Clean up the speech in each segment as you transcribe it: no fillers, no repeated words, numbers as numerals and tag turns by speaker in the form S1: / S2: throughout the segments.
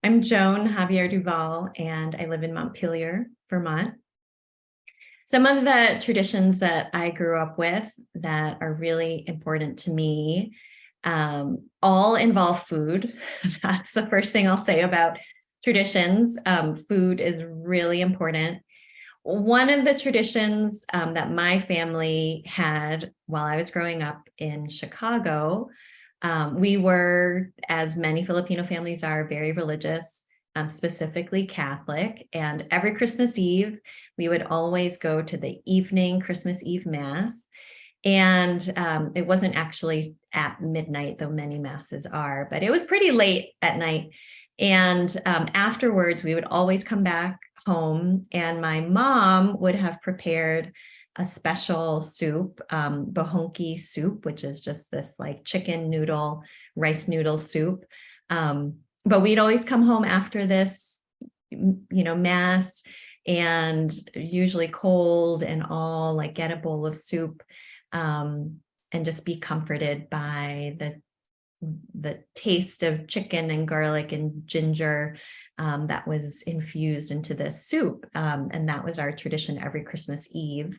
S1: I'm Joan Javier-Duval, and I live in Montpelier, Vermont. Some of the traditions that I grew up with that are really important to me all involve food. That's the first thing I'll say about traditions. Food is really important. One of the traditions that my family had while I was growing up in Chicago, we were, as many Filipino families are, very religious, specifically Catholic. And every Christmas Eve, we would always go to the evening Christmas Eve Mass. And it wasn't actually at midnight, though many masses are, but it was pretty late at night. And afterwards, we would always come back home, and my mom would have prepared a special soup, bohonki soup, which is just this like chicken noodle, rice noodle soup. But we'd always come home after this, mass, and usually cold and all, like get a bowl of soup, and just be comforted by the taste of chicken and garlic and ginger that was infused into this soup. And that was our tradition every Christmas Eve.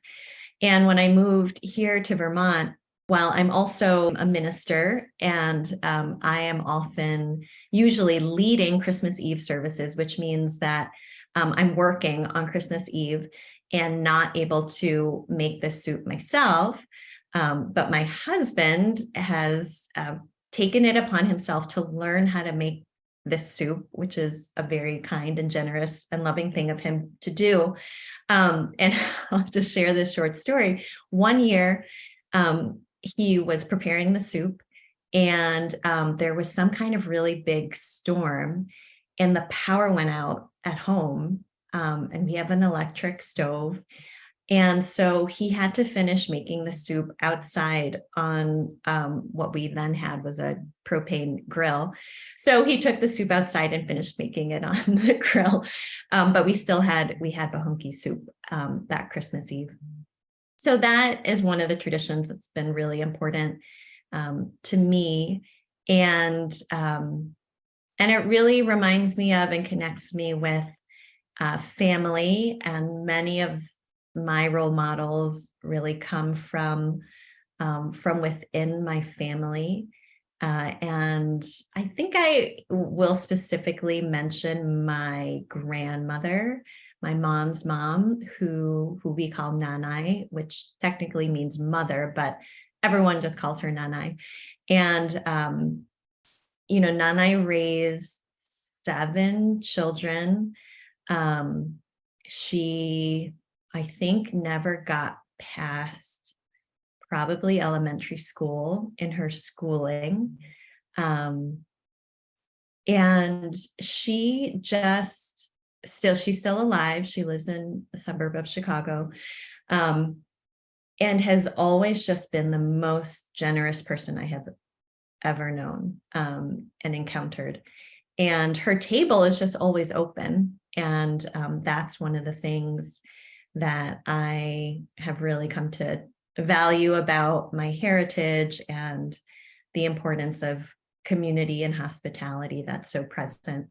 S1: And when I moved here to Vermont, while I'm also a minister, and I am often usually leading Christmas Eve services, which means that I'm working on Christmas Eve and not able to make the soup myself. But my husband has taken it upon himself to learn how to make this soup, which is a very kind and generous and loving thing of him to do. And I'll just share this short story. One year, he was preparing the soup, and there was some kind of really big storm, and the power went out at home, and we have an electric stove. And so he had to finish making the soup outside on what we then had was a propane grill. So he took the soup outside and finished making it on the grill. But we had bohonki soup that Christmas Eve. So that is one of the traditions that's been really important to me. And it really reminds me of and connects me with family, and many of my role models really come from within my family. And I think I will specifically mention my grandmother, my mom's mom, who we call Nanay, which technically means mother, but everyone just calls her Nanay. And, Nanay raised 7 children. She, I think, never got past probably elementary school in her schooling. And she's still alive. She lives in a suburb of Chicago, and has always just been the most generous person I have ever known and encountered. And her table is just always open. And that's one of the things that I have really come to value about my heritage, and the importance of community and hospitality that's so present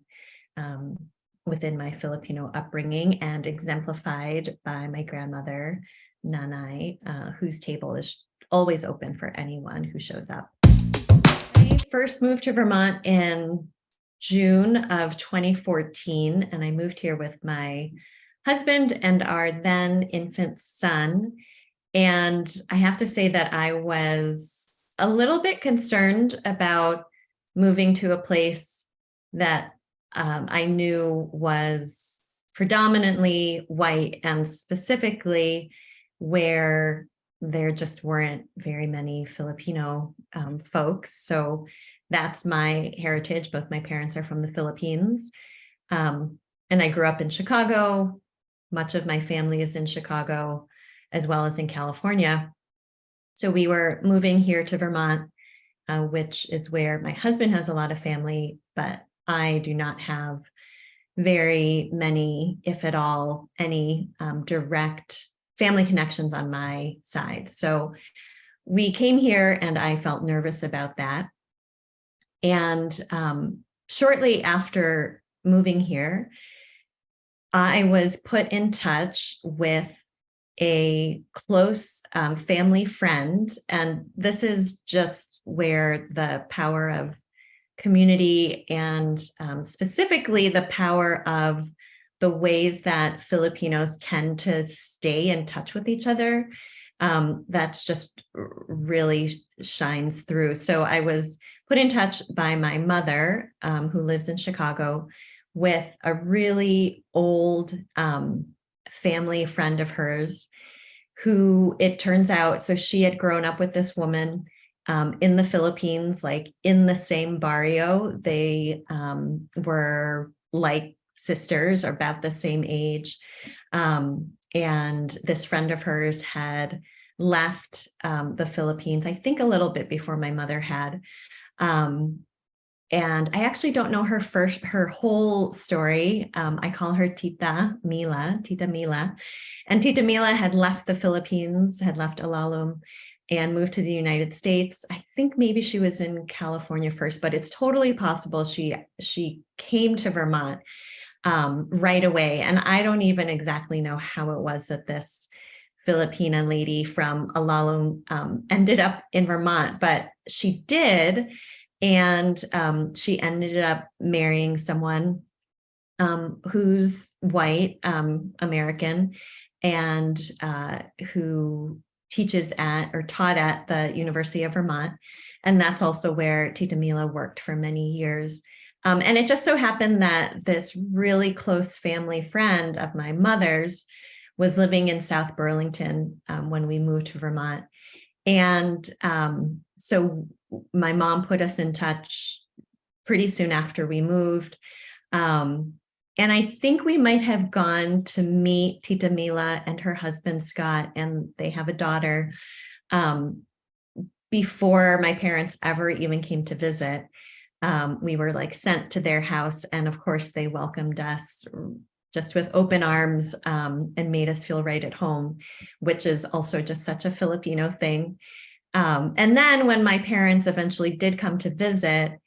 S1: within my Filipino upbringing, and exemplified by my grandmother, Nanay, whose table is always open for anyone who shows up. I first moved to Vermont in June of 2014, and I moved here with my husband and our then infant son. And I have to say that I was a little bit concerned about moving to a place that I knew was predominantly white, and specifically where there just weren't very many Filipino folks. So that's my heritage. Both my parents are from the Philippines. And I grew up in Chicago. Much of my family is in Chicago, as well as in California. So we were moving here to Vermont, which is where my husband has a lot of family, but I do not have very many, if at all, any direct family connections on my side. So we came here, and I felt nervous about that. And shortly after moving here, I was put in touch with a close family friend. And this is just where the power of community and specifically the power of the ways that Filipinos tend to stay in touch with each other, that's just really shines through. So I was put in touch by my mother, who lives in Chicago, with a really old family friend of hers, who it turns out, so she had grown up with this woman in the Philippines, like in the same barrio. They were like sisters, or about the same age. And this friend of hers had left the Philippines, I think a little bit before my mother had. And I actually don't know her whole story. I call her Tita Mila. And Tita Mila had left the Philippines, had left Alalum, and moved to the United States. I think maybe she was in California first, but it's totally possible she came to Vermont right away. And I don't even exactly know how it was that this Filipina lady from Alalum ended up in Vermont, but she did. And she ended up marrying someone who's white, American, and who teaches at or taught at the University of Vermont. And that's also where Tita Mila worked for many years. And it just so happened that this really close family friend of my mother's was living in South Burlington when we moved to Vermont. And so my mom put us in touch pretty soon after we moved. And I think we might have gone to meet Tita Mila and her husband, Scott, and they have a daughter, before my parents ever even came to visit. We were like sent to their house, and of course they welcomed us just with open arms, and made us feel right at home, which is also just such a Filipino thing. And then when my parents eventually did come to visit,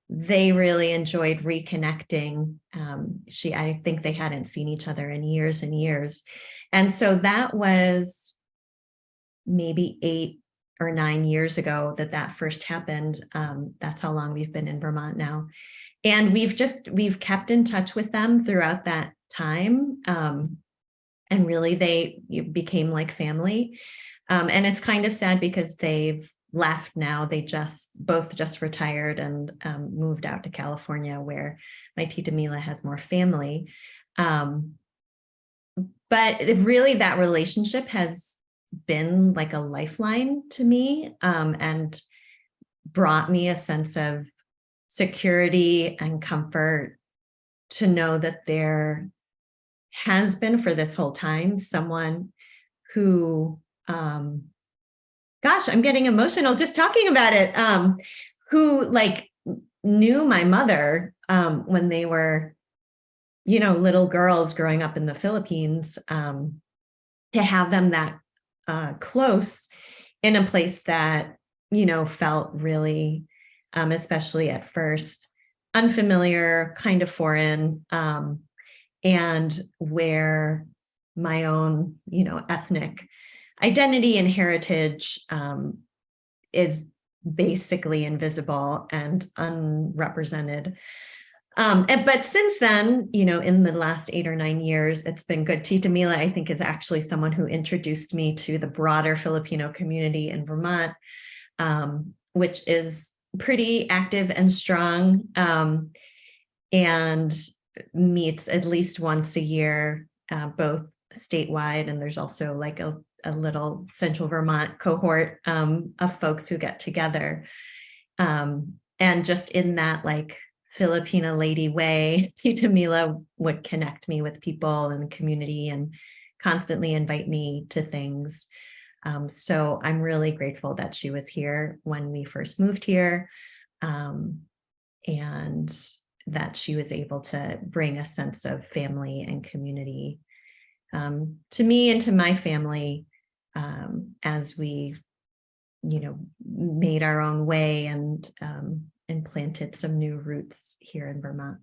S1: they really enjoyed reconnecting. I think they hadn't seen each other in years and years. And so that was maybe 8 or 9 years ago that first happened. That's how long we've been in Vermont now. And we've kept in touch with them throughout that time. And really they became like family. And it's kind of sad because they've left now. They both just retired and moved out to California, where my Tita Mila has more family. But really that relationship has been like a lifeline to me, and brought me a sense of security and comfort to know that there has been for this whole time someone who, gosh, I'm getting emotional just talking about it, who like knew my mother when they were, little girls growing up in the Philippines, to have them that close in a place that, felt really, especially at first, unfamiliar, kind of foreign, and where my own, ethnic identity and heritage is basically invisible and unrepresented. But since then, in the last 8 or 9 years, it's been good. Tita Mila, I think, is actually someone who introduced me to the broader Filipino community in Vermont, which is pretty active and strong, and meets at least once a year, both statewide, and there's also like a little Central Vermont cohort of folks who get together. And just in that like Filipina lady way, Tita Mila would connect me with people and community and constantly invite me to things. So I'm really grateful that she was here when we first moved here, and that she was able to bring a sense of family and community to me and to my family, as we, made our own way and planted some new roots here in Vermont.